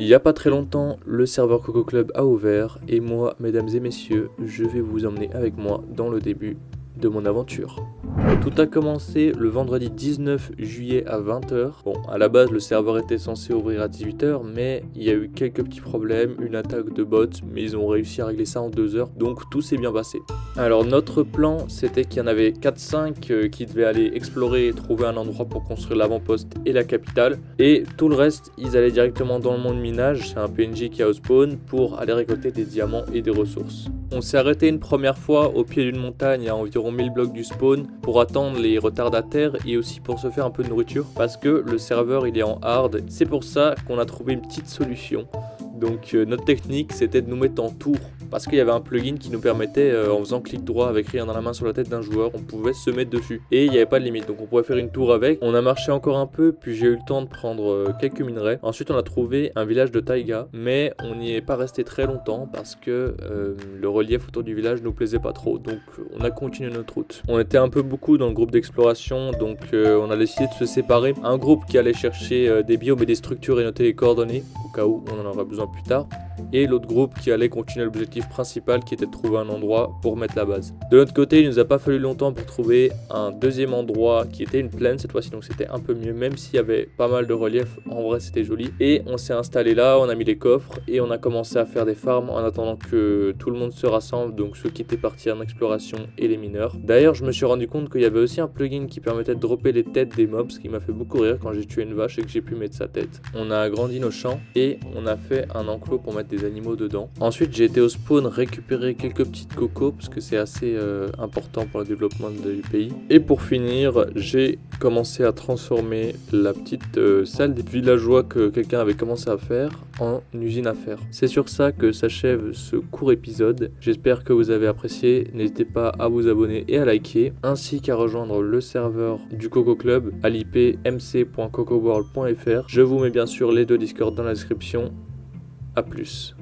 Il n'y a pas très longtemps, le serveur Coco Club a ouvert et moi, mesdames et messieurs, je vais vous emmener avec moi dans le début de mon aventure. Tout a commencé le vendredi 19 juillet à 20h. Bon, à la base, le serveur était censé ouvrir à 18h, mais il y a eu quelques petits problèmes, une attaque de bots, mais ils ont réussi à régler ça en 2 heures, donc tout s'est bien passé. Alors notre plan, c'était qu'il y en avait 4-5 qui devaient aller explorer et trouver un endroit pour construire l'avant-poste et la capitale, et tout le reste, ils allaient directement dans le monde minage, c'est un PNJ qui a au spawn, pour aller récolter des diamants et des ressources. On s'est arrêté une première fois au pied d'une montagne à environ 1000 blocs du spawn pour attendre les retardataires et aussi pour se faire un peu de nourriture parce que le serveur il est en hard. C'est pour ça qu'on a trouvé une petite solution. Donc notre technique c'était de nous mettre en tour parce qu'il y avait un plugin qui nous permettait en faisant clic droit avec rien dans la main sur la tête d'un joueur, on pouvait se mettre dessus et il n'y avait pas de limite, donc on pouvait faire une tour avec. On a marché encore un peu, puis j'ai eu le temps de prendre quelques minerais. Ensuite on a trouvé un village de taïga, mais on n'y est pas resté très longtemps parce que le relief autour du village nous plaisait pas trop, donc on a continué notre route. On était un peu beaucoup dans le groupe d'exploration, donc on a décidé de se séparer. Un groupe qui allait chercher des biomes et des structures et noter les coordonnées au cas où on en aura besoin plus tard, et l'autre groupe qui allait continuer l'objectif principal qui était de trouver un endroit pour mettre la base. De l'autre côté, il nous a pas fallu longtemps pour trouver un deuxième endroit qui était une plaine cette fois-ci, donc c'était un peu mieux, même s'il y avait pas mal de relief, en vrai c'était joli. Et on s'est installé là, on a mis les coffres et on a commencé à faire des farms en attendant que tout le monde se rassemble, donc ceux qui étaient partis en exploration et les mineurs. D'ailleurs, je me suis rendu compte qu'il y avait aussi un plugin qui permettait de dropper les têtes des mobs, ce qui m'a fait beaucoup rire quand j'ai tué une vache et que j'ai pu mettre sa tête. On a agrandi nos champs et on a fait un enclos pour mettre des animaux dedans. Ensuite, j'ai été au spawn récupérer quelques petites cocos parce que c'est assez important pour le développement du pays. Et pour finir, j'ai commencé à transformer la petite salle des villageois que quelqu'un avait commencé à faire en usine à fer. C'est sur ça que s'achève ce court épisode. J'espère que vous avez apprécié. N'hésitez pas à vous abonner et à liker, ainsi qu'à rejoindre le serveur du Coco Club à l'IP mc.cocoworld.fr. Je vous mets bien sûr les deux Discord dans la description. A plus.